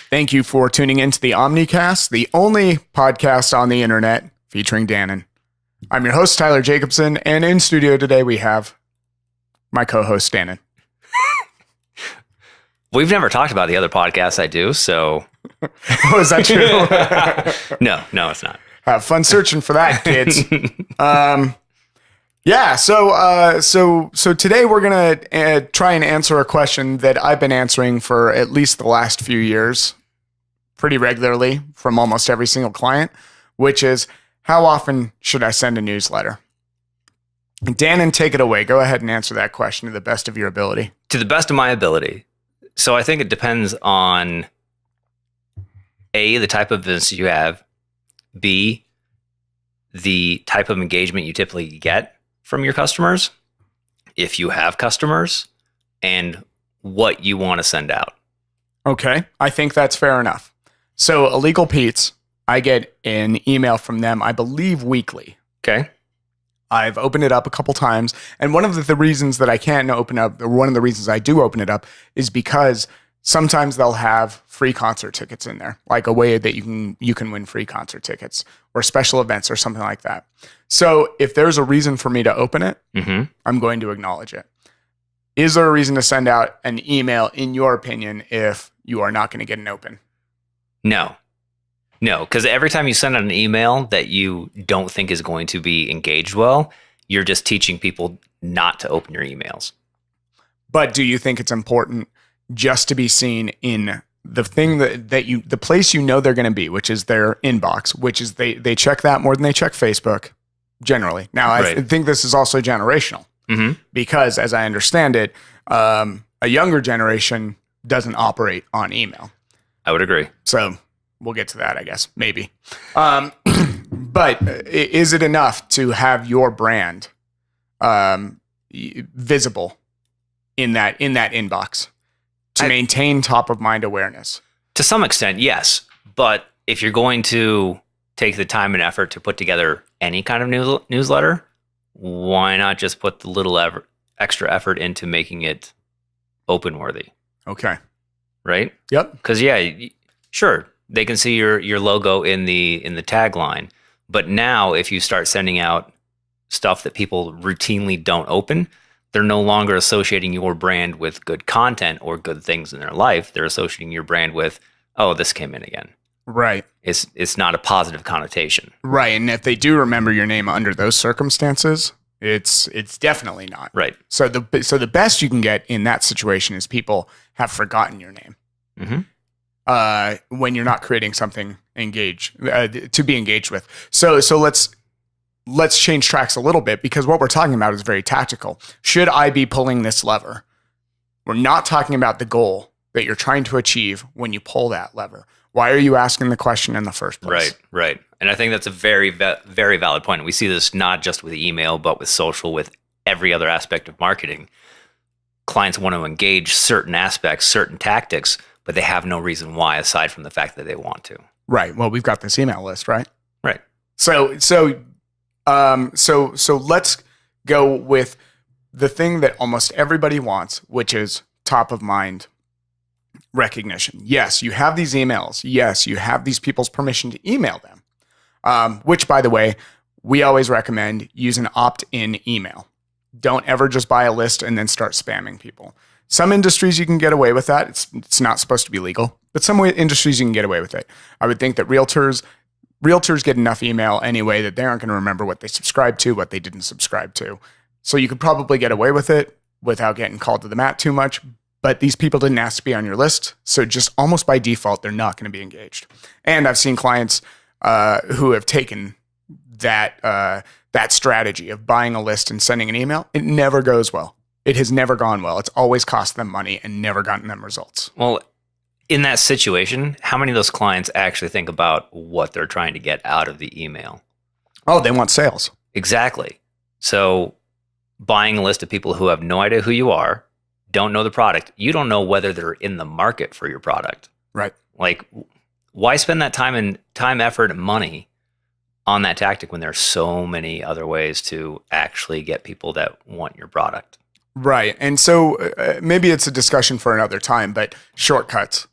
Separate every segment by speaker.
Speaker 1: Thank you for tuning into the Omnicast, the only podcast on the internet featuring Dannon. I'm your host, Tyler Jacobson, and in studio today we have my co-host, Dannon.
Speaker 2: We've never talked about the other podcasts I do, so...
Speaker 1: Oh, is that true?
Speaker 2: No, it's not.
Speaker 1: Have fun searching for that, kids. So today we're going to try and answer a question that I've been answering for at least the last few years, pretty regularly from almost every single client, which is, how often should I send a newsletter? Dannon, take it away. Go ahead and answer that question to the best of your ability.
Speaker 2: To the best of my ability. So I think it depends on A, the type of business you have, B, the type of engagement you typically get from your customers, if you have customers, and what you want to send out.
Speaker 1: Okay, I think that's fair enough. So Illegal Pete's, I get an email from them, I believe weekly.
Speaker 2: Okay.
Speaker 1: I've opened it up a couple times, and one of the reasons that I can't open up, or one of the reasons I do open it up, is because sometimes they'll have free concert tickets in there, like a way that you can win free concert tickets or special events or something like that. So if there's a reason for me to open it, I'm going to acknowledge it. Is there a reason to send out an email, in your opinion, if you are not going to get an open?
Speaker 2: No, because every time you send out an email that you don't think is going to be engaged well, you're just teaching people not to open your emails.
Speaker 1: But do you think it's important just to be seen in the thing the place you know they're going to be, which is their inbox, which is they check that more than they check Facebook generally. Now, I think this is also generational because, as I understand it, a younger generation doesn't operate on email.
Speaker 2: I would agree.
Speaker 1: So we'll get to that, I guess, maybe. But is it enough to have your brand visible in that inbox to maintain top of mind awareness?
Speaker 2: To some extent, yes. But if you're going to take the time and effort to put together any kind of newsletter, why not just put the little extra effort into making it open worthy?
Speaker 1: Okay.
Speaker 2: Right?
Speaker 1: Yep.
Speaker 2: Because sure, they can see your logo in the tagline, but now if you start sending out stuff that people routinely don't open, they're no longer associating your brand with good content or good things in their life. They're associating your brand with, oh, this came in again.
Speaker 1: Right.
Speaker 2: It's not a positive connotation.
Speaker 1: Right. And if they do remember your name under those circumstances, it's definitely not.
Speaker 2: Right.
Speaker 1: So the best you can get in that situation is people have forgotten your name. When you're not creating something to be engaged with. So let's change tracks a little bit, because what we're talking about is very tactical. Should I be pulling this lever? We're not talking about the goal that you're trying to achieve when you pull that lever. Why are you asking the question in the first place?
Speaker 2: Right. And I think that's a very, very valid point. We see this not just with email, but with social, with every other aspect of marketing. Clients want to engage certain aspects, certain tactics, but they have no reason why aside from the fact that they want to.
Speaker 1: Right. Well, we've got this email list, right?
Speaker 2: Right.
Speaker 1: So let's go with the thing that almost everybody wants, which is top of mind recognition. Yes, you have these emails. Yes, you have these people's permission to email them, which, by the way, we always recommend use an opt-in email. Don't ever just buy a list and then start spamming people. Some industries you can get away with that. It's not supposed to be legal, but some industries you can get away with it. I would think that realtors get enough email anyway that they aren't going to remember what they subscribed to, what they didn't subscribe to. So you could probably get away with it without getting called to the mat too much. But these people didn't ask to be on your list. So just almost by default, they're not going to be engaged. And I've seen clients who have taken that strategy of buying a list and sending an email. It never goes well. It has never gone well. It's always cost them money and never gotten them results.
Speaker 2: Well, in that situation, how many of those clients actually think about what they're trying to get out of the email?
Speaker 1: Oh, they want sales.
Speaker 2: Exactly. So buying a list of people who have no idea who you are, don't know the product, you don't know whether they're in the market for your product.
Speaker 1: Right.
Speaker 2: Like, why spend that time, effort, and money on that tactic when there are so many other ways to actually get people that want your product?
Speaker 1: Right. And so maybe it's a discussion for another time, but shortcuts.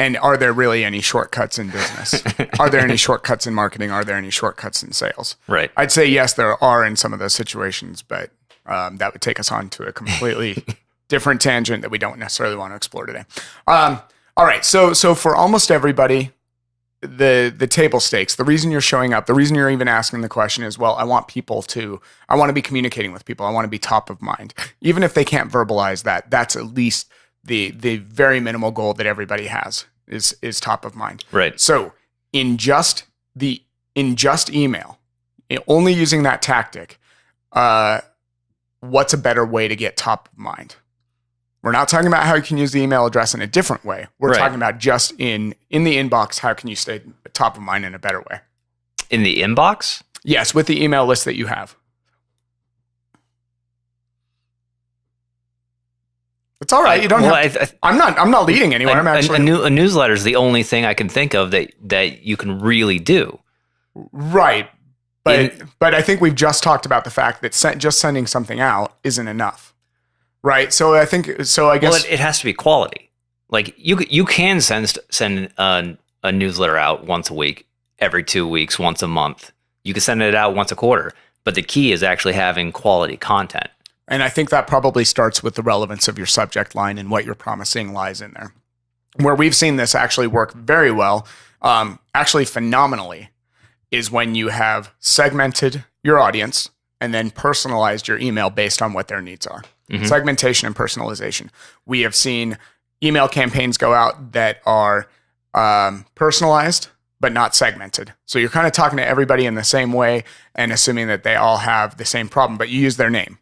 Speaker 1: And are there really any shortcuts in business? Are there any shortcuts in marketing? Are there any shortcuts in sales?
Speaker 2: Right.
Speaker 1: I'd say yes, there are in some of those situations, but that would take us on to a completely different tangent that we don't necessarily want to explore today. All right. So for almost everybody, the table stakes, the reason you're showing up, the reason you're even asking the question is, well, I want to be communicating with people. I want to be top of mind. Even if they can't verbalize that, that's at least the very minimal goal that everybody has is top of mind.
Speaker 2: Right.
Speaker 1: So in just email, only using that tactic, what's a better way to get top of mind? We're not talking about how you can use the email address in a different way. We're talking about just in the inbox, how can you stay top of mind in a better way?
Speaker 2: In the inbox?
Speaker 1: Yes, with the email list that you have. It's all right. You don't have. I'm not leading anywhere. I'm actually
Speaker 2: a newsletter is the only thing I can think of that you can really do.
Speaker 1: Right, but I think we've just talked about the fact that just sending something out isn't enough. Right. So I guess
Speaker 2: it has to be quality. Like you can send a newsletter out once a week, every 2 weeks, once a month. You can send it out once a quarter. But the key is actually having quality content.
Speaker 1: And I think that probably starts with the relevance of your subject line and what you're promising lies in there. Where we've seen this actually work very well, actually phenomenally, is when you have segmented your audience and then personalized your email based on what their needs are. Mm-hmm. Segmentation and personalization. We have seen email campaigns go out that are personalized but not segmented. So you're kind of talking to everybody in the same way and assuming that they all have the same problem, but you use their name.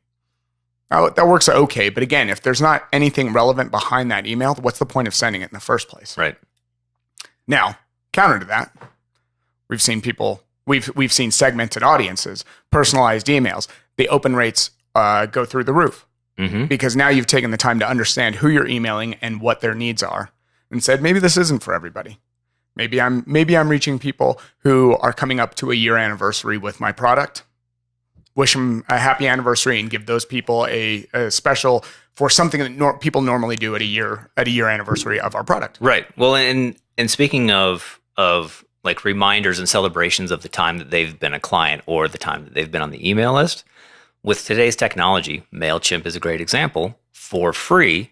Speaker 1: Now, that works okay, but again, if there's not anything relevant behind that email, what's the point of sending it in the first place?
Speaker 2: Right.
Speaker 1: Now, counter to that, we've seen segmented audiences, personalized emails. The open rates go through the roof. Mm-hmm. Because now you've taken the time to understand who you're emailing and what their needs are, and said maybe this isn't for everybody. Maybe I'm reaching people who are coming up to a year anniversary with my product. Wish them a happy anniversary and give those people a special for something that people normally do at a year anniversary of our product.
Speaker 2: Right. Well, and speaking of like reminders and celebrations of the time that they've been a client or the time that they've been on the email list. With today's technology, MailChimp is a great example. For free,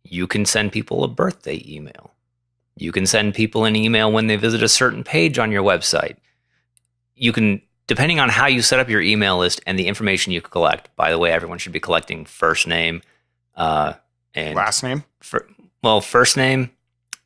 Speaker 2: you can send people a birthday email. You can send people an email when they visit a certain page on your website. You can, depending on how you set up your email list and the information you collect. By the way, everyone should be collecting first name and
Speaker 1: last name.
Speaker 2: First name,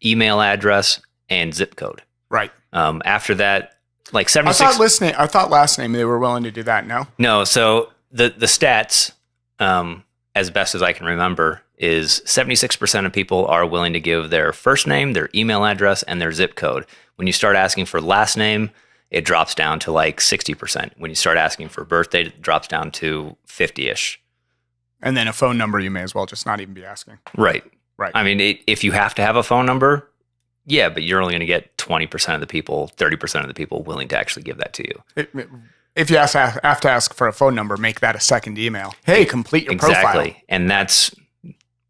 Speaker 2: email address, and zip code.
Speaker 1: Right.
Speaker 2: After that, like 76.
Speaker 1: I thought last name they were willing to do that. No.
Speaker 2: So the stats, as best as I can remember, is 76% of people are willing to give their first name, their email address, and their zip code. When you start asking for last name, it drops down to like 60%. When you start asking for birthday, it drops down to 50-ish.
Speaker 1: And then a phone number, you may as well just not even be asking.
Speaker 2: Right.
Speaker 1: Right.
Speaker 2: I mean, if you have to have a phone number, yeah, but you're only going to get 20% of the people, 30% of the people willing to actually give that to you.
Speaker 1: If you have to ask for a phone number, make that a second email. Hey, complete your profile.
Speaker 2: Exactly. And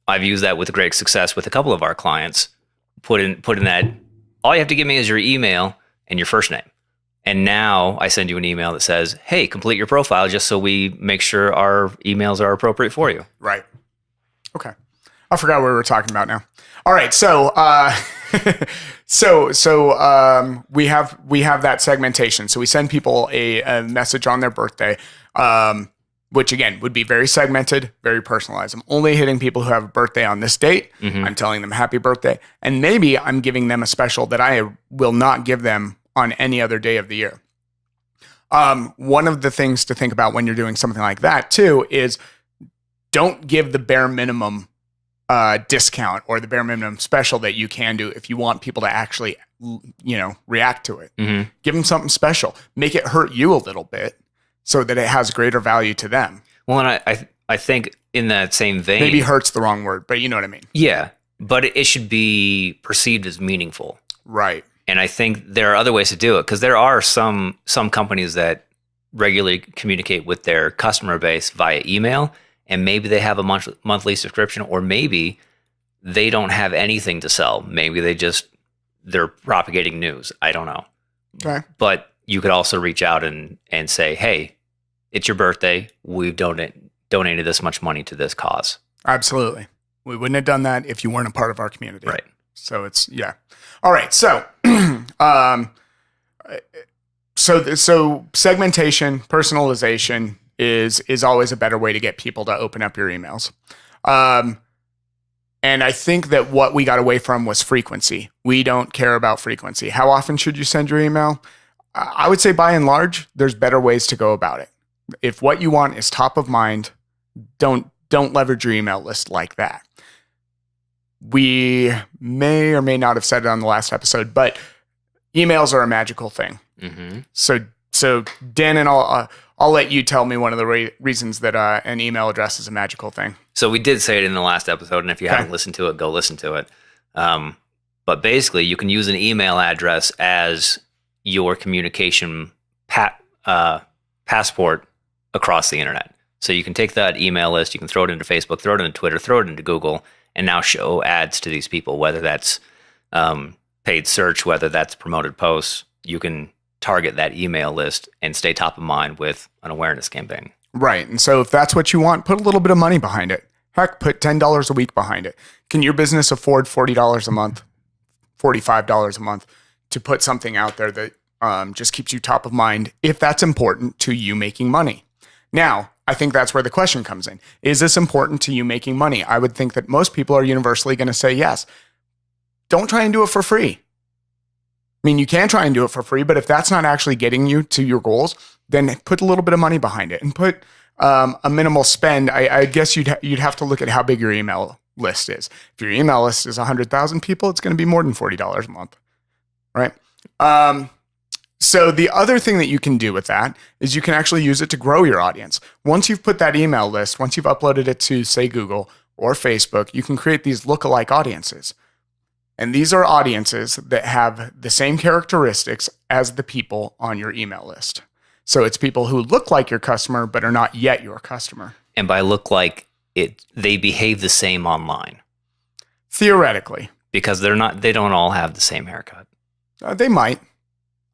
Speaker 2: I've used that with great success with a couple of our clients. Put in that, all you have to give me is your email and your first name. And now I send you an email that says, hey, complete your profile just so we make sure our emails are appropriate for you.
Speaker 1: Right. Okay. I forgot what we were talking about now. All right. So, we have that segmentation. So we send people a message on their birthday, which again would be very segmented, very personalized. I'm only hitting people who have a birthday on this date. Mm-hmm. I'm telling them happy birthday. And maybe I'm giving them a special that I will not give them on any other day of the year. One of the things to think about when you're doing something like that too is don't give the bare minimum discount or the bare minimum special that you can do if you want people to actually, react to it. Mm-hmm. Give them something special. Make it hurt you a little bit so that it has greater value to them.
Speaker 2: Well, and I think in that same vein,
Speaker 1: maybe hurt's the wrong word, but you know what I mean.
Speaker 2: Yeah, but it should be perceived as meaningful,
Speaker 1: right?
Speaker 2: And I think there are other ways to do it because there are some companies that regularly communicate with their customer base via email. And maybe they have a monthly subscription, or maybe they don't have anything to sell. Maybe they just they're propagating news. I don't know.
Speaker 1: Okay.
Speaker 2: But you could also reach out and say, hey, it's your birthday. We've donated this much money to this cause.
Speaker 1: Absolutely. We wouldn't have done that if you weren't a part of our community.
Speaker 2: Right.
Speaker 1: So it's, yeah. All right. So, so segmentation, personalization is always a better way to get people to open up your emails. And I think that what we got away from was frequency. We don't care about frequency. How often should you send your email? I would say by and large, there's better ways to go about it. If what you want is top of mind, don't leverage your email list like that. We may or may not have said it on the last episode, but emails are a magical thing.
Speaker 2: Mm-hmm.
Speaker 1: So Dan, and I'll let you tell me one of the reasons that an email address is a magical thing.
Speaker 2: So we did say it in the last episode, and if you
Speaker 1: Okay.
Speaker 2: haven't listened to it, go listen to it. But basically, you can use an email address as your communication passport across the internet. So you can take that email list, you can throw it into Facebook, throw it into Twitter, throw it into Google, and now show ads to these people, whether that's paid search, whether that's promoted posts. You can target that email list and stay top of mind with an awareness campaign.
Speaker 1: Right. And so if that's what you want, put a little bit of money behind it. Heck, put $10 a week behind it. Can your business afford $40 a month, $45 a month to put something out there that just keeps you top of mind if that's important to you making money? Now, I think that's where the question comes in. Is this important to you making money? I would think that most people are universally going to say yes. Don't try and do it for free. I mean, you can try and do it for free, but if that's not actually getting you to your goals, then put a little bit of money behind it and put a minimal spend. I guess you'd have to look at how big your email list is. If your email list is 100,000 people, it's going to be more than $40 a month, right? So the other thing that you can do with that is you can actually use it to grow your audience. Once you've put that email list, once you've uploaded it to, say, Google or Facebook, you can create these lookalike audiences. And these are audiences that have the same characteristics as the people on your email list. So it's people who look like your customer but are not yet your customer.
Speaker 2: And by look like it, they behave the same online
Speaker 1: Theoretically.
Speaker 2: because they don't all have the same haircut.
Speaker 1: They might.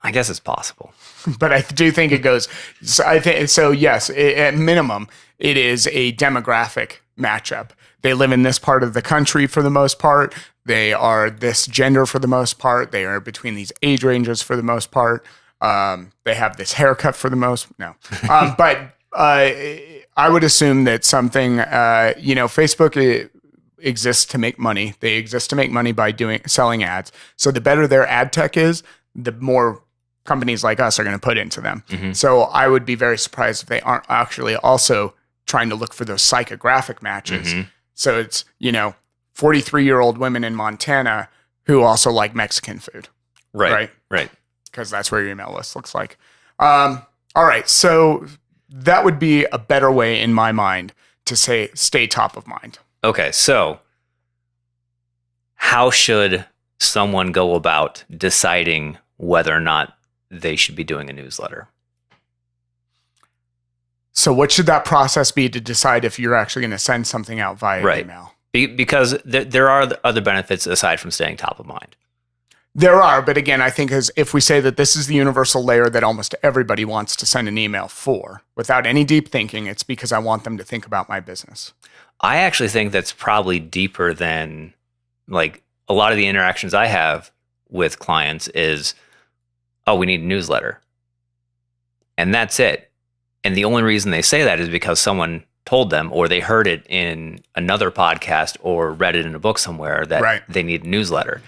Speaker 2: I guess it's possible.
Speaker 1: But I do think it goes. So yes, at minimum, it is a demographic matchup. They live in this part of the country for the most part. They are this gender for the most part. They are between these age ranges for the most part. They have this haircut for the most. No, but I would assume that something. Facebook exists to make money. They exist to make money by selling ads. So the better their ad tech is, the more companies like us are going to put into them.
Speaker 2: Mm-hmm.
Speaker 1: So I would be very surprised if they aren't actually also trying to look for those psychographic matches.
Speaker 2: Mm-hmm.
Speaker 1: So it's, 43-year-old women in Montana who also like Mexican food.
Speaker 2: Right.
Speaker 1: Because that's where your email list looks like. All right. So that would be a better way in my mind to say stay top of mind.
Speaker 2: Okay. So how should someone go about deciding whether or not they should be doing a newsletter?
Speaker 1: So what should that process be to decide if you're actually going to send something out via email?
Speaker 2: Because there are other benefits aside from staying top of mind.
Speaker 1: There are, but again, I think if we say that this is the universal layer that almost everybody wants to send an email for, without any deep thinking, it's because I want them to think about my business.
Speaker 2: I actually think that's probably deeper than, like, a lot of the interactions I have with clients is, oh, we need a newsletter. And that's it. And the only reason they say that is because someone told them, or they heard it in another podcast or read it in a book somewhere that they need a newsletter.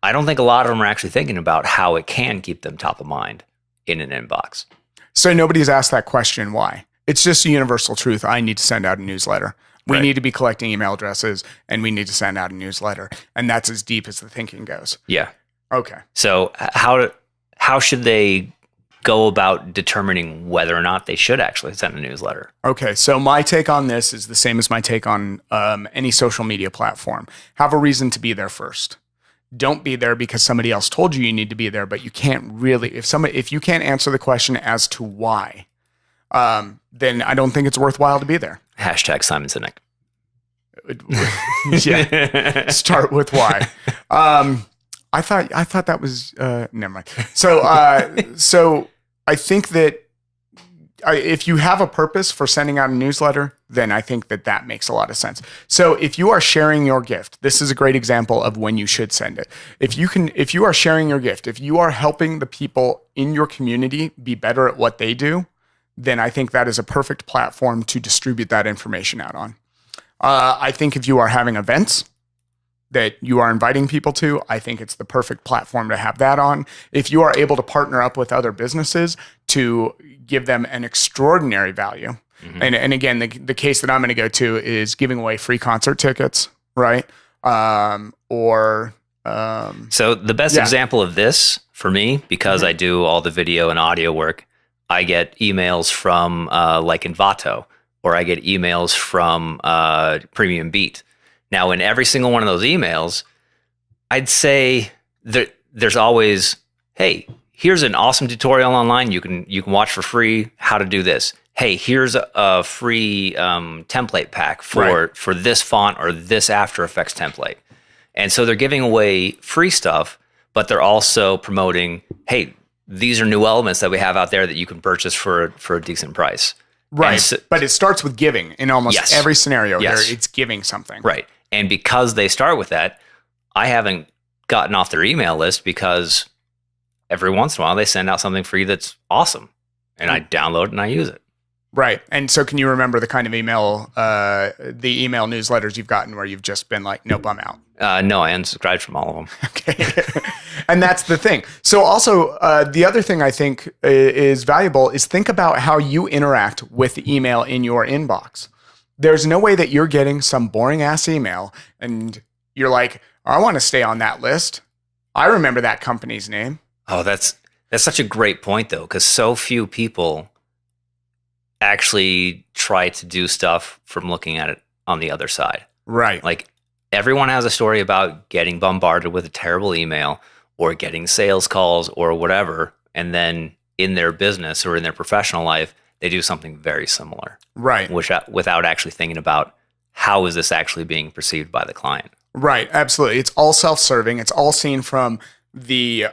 Speaker 2: I don't think a lot of them are actually thinking about how it can keep them top of mind in an inbox.
Speaker 1: So nobody's asked that question, why? It's just a universal truth. I need to send out a newsletter. We need to be collecting email addresses, and we need to send out a newsletter. And that's as deep as the thinking goes.
Speaker 2: Yeah.
Speaker 1: Okay.
Speaker 2: So how should they go about determining whether or not they should actually send a newsletter?
Speaker 1: Okay. So my take on this is the same as my take on any social media platform. Have a reason to be there first. Don't be there because somebody else told you need to be there, but you can't really, if you can't answer the question as to why, then I don't think it's worthwhile to be there.
Speaker 2: Hashtag Simon Sinek.
Speaker 1: Yeah. Start with why. I thought that was never mind. So so I think that if you have a purpose for sending out a newsletter, then I think that makes a lot of sense. So if you are sharing your gift, this is a great example of when you should send it. If you are sharing your gift, if you are helping the people in your community be better at what they do, then I think that is a perfect platform to distribute that information out on. I think if you are having events that you are inviting people to, I think it's the perfect platform to have that on. If you are able to partner up with other businesses to give them an extraordinary value, and again, the case that I'm going to go to is giving away free concert tickets, right? So
Speaker 2: the best example of this for me, because I do all the video and audio work, I get emails from like Envato, or I get emails from Premium Beat. Now, in every single one of those emails, I'd say there's always, hey, here's an awesome tutorial online you can watch for free how to do this. Hey, here's a free template pack for this font or this After Effects template. And so they're giving away free stuff, but they're also promoting, hey, these are new elements that we have out there that you can purchase for a decent price.
Speaker 1: Right. So, but it starts with giving in almost every scenario here. It's giving something.
Speaker 2: Right. And because they start with that, I haven't gotten off their email list because every once in a while they send out something free that's awesome. And I download it and I use it.
Speaker 1: Right. And so can you remember the kind of email newsletters you've gotten where you've just been like, nope, I'm out?
Speaker 2: No, I unsubscribed from all of them.
Speaker 1: Okay. And that's the thing. So also the other thing I think is valuable is think about how you interact with email in your inbox. There's no way that you're getting some boring ass email and you're like, I want to stay on that list. I remember that company's name.
Speaker 2: Oh, that's such a great point though, because so few people actually try to do stuff from looking at it on the other side.
Speaker 1: Right.
Speaker 2: Like everyone has a story about getting bombarded with a terrible email or getting sales calls or whatever. And then in their business or in their professional life, they do something very similar.
Speaker 1: Right.
Speaker 2: Which, without actually thinking about how is this actually being perceived by the client.
Speaker 1: Right. Absolutely. It's all self-serving. It's all seen from the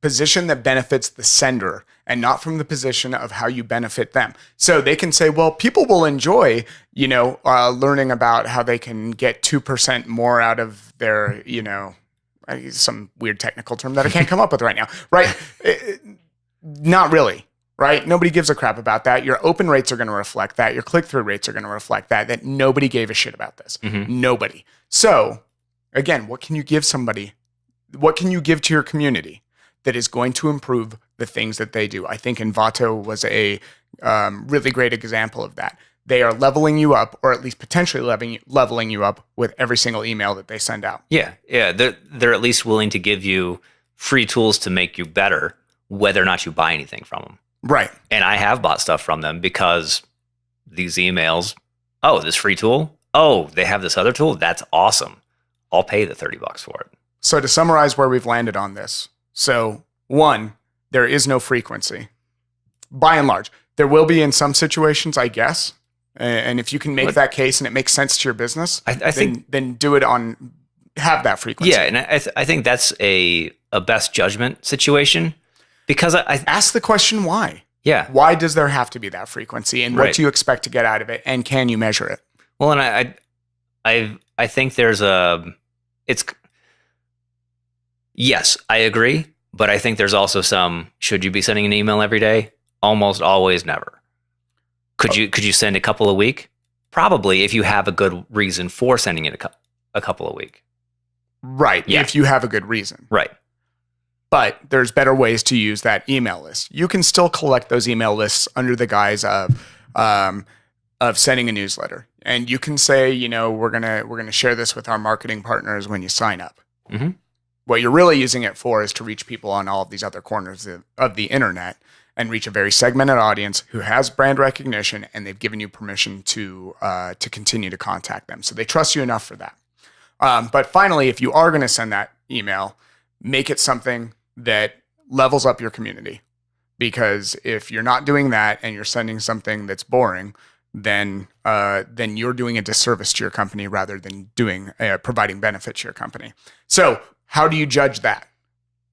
Speaker 1: position that benefits the sender and not from the position of how you benefit them. So they can say, well, people will enjoy, learning about how they can get 2% more out of their, some weird technical term that I can't come up with right now. Right. Not really. Right? Nobody gives a crap about that. Your open rates are going to reflect that. Your click-through rates are going to reflect that nobody gave a shit about this. Mm-hmm. Nobody. So again, what can you give somebody? What can you give to your community that is going to improve the things that they do? I think Envato was a really great example of that. They are leveling you up, or at least potentially leveling you up with every single email that they send out.
Speaker 2: Yeah. They're at least willing to give you free tools to make you better, whether or not you buy anything from them.
Speaker 1: Right.
Speaker 2: And I have bought stuff from them because these emails, oh, this free tool. Oh, they have this other tool. That's awesome. I'll pay the $30 for it.
Speaker 1: So to summarize where we've landed on this. So 1, there is no frequency. By and large, there will be in some situations, I guess. And if you can make that case and it makes sense to your business, I think then do it have that frequency.
Speaker 2: Yeah. And I think that's a best judgment situation. Because I
Speaker 1: ask the question why.
Speaker 2: Yeah.
Speaker 1: Why does there have to be that frequency, and what do you expect to get out of it, and can you measure it?
Speaker 2: Well, and I think there's yes, I agree, but I think there's also should you be sending an email every day? Almost always never. Could you send a couple a week? Probably, if you have a good reason for sending it a couple a week.
Speaker 1: Right. Yeah. If you have a good reason.
Speaker 2: Right.
Speaker 1: But there's better ways to use that email list. You can still collect those email lists under the guise of sending a newsletter, and you can say, we're gonna share this with our marketing partners when you sign up. Mm-hmm. What you're really using it for is to reach people on all of these other corners of the internet and reach a very segmented audience who has brand recognition, and they've given you permission to continue to contact them. So they trust you enough for that. But finally, if you are going to send that email, make it something that levels up your community, because if you're not doing that and you're sending something that's boring, then you're doing a disservice to your company rather than providing benefit to your company. So How do you judge that?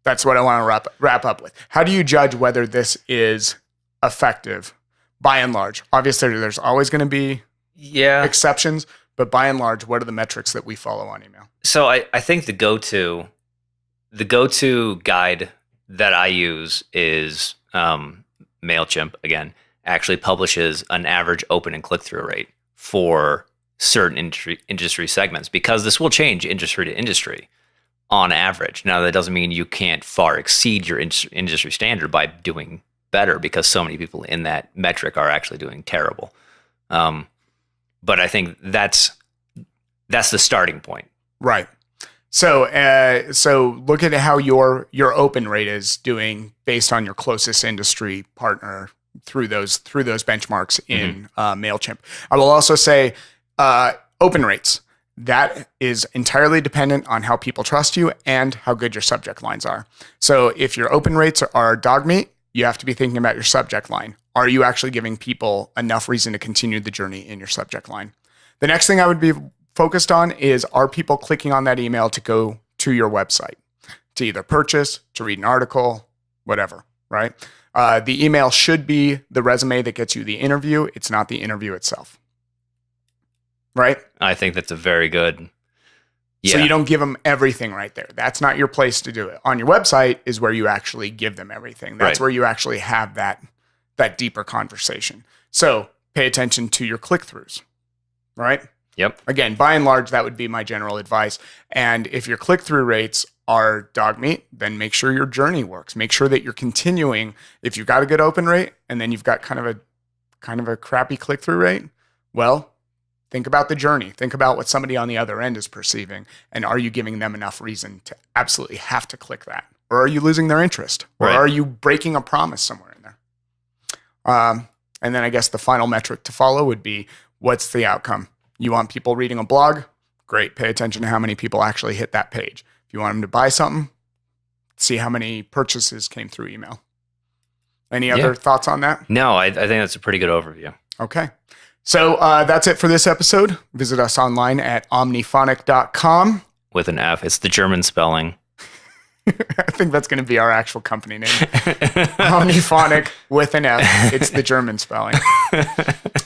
Speaker 1: That's what I want to wrap up with. How do you judge whether this is effective by and large? Obviously, there's always going to be exceptions, but by and large, what are the metrics that we follow on email?
Speaker 2: So I think the go-to guide that I use is MailChimp, again, actually publishes an average open and click-through rate for certain industry segments, because this will change industry to industry on average. Now, that doesn't mean you can't far exceed your industry standard by doing better, because so many people in that metric are actually doing terrible. But I think that's the starting point.
Speaker 1: Right. So look at how your open rate is doing based on your closest industry partner through those benchmarks in MailChimp. I will also say open rates. That is entirely dependent on how people trust you and how good your subject lines are. So if your open rates are dog meat, you have to be thinking about your subject line. Are you actually giving people enough reason to continue the journey in your subject line? The next thing I would be focused on is, are people clicking on that email to go to your website, to either purchase, to read an article, whatever, right? The email should be the resume that gets you the interview. It's not the interview itself. Right?
Speaker 2: I think that's a very good. Yeah.
Speaker 1: So you don't give them everything right there. That's not your place to do it. On your website is where you actually give them everything. That's where you actually have that deeper conversation. So pay attention to your click-throughs, right?
Speaker 2: Yep.
Speaker 1: Again, by and large, that would be my general advice. And if your click-through rates are dog meat, then make sure your journey works. Make sure that you're continuing. If you've got a good open rate and then you've got kind of a crappy click-through rate, well, think about the journey. Think about what somebody on the other end is perceiving. And are you giving them enough reason to absolutely have to click that? Or are you losing their interest? Or are you breaking a promise somewhere in there? And then I guess the final metric to follow would be, what's the outcome? You want people reading a blog? Great. Pay attention to how many people actually hit that page. If you want them to buy something, see how many purchases came through email. Any other thoughts on that?
Speaker 2: No, I think that's a pretty good overview.
Speaker 1: Okay. So that's it for this episode. Visit us online at omniphonic.com.
Speaker 2: With an F. It's the German spelling.
Speaker 1: I think that's going to be our actual company name. Omniphonic with an F. It's the German spelling.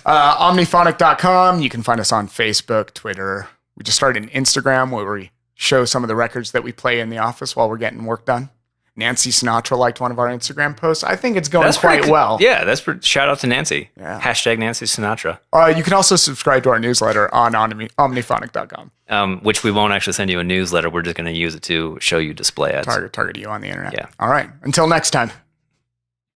Speaker 1: Omniphonic.com. You can find us on Facebook, Twitter. We just started an Instagram where we show some of the records that we play in the office while we're getting work done. Nancy Sinatra liked one of our Instagram posts. I think it's going quite well.
Speaker 2: Yeah, shout out to Nancy.
Speaker 1: Yeah.
Speaker 2: Hashtag Nancy Sinatra.
Speaker 1: You can also subscribe to our newsletter on omniphonic.com.
Speaker 2: Which we won't actually send you a newsletter. We're just going to use it to show you display ads.
Speaker 1: Target you on the internet.
Speaker 2: Yeah.
Speaker 1: All right. Until next time.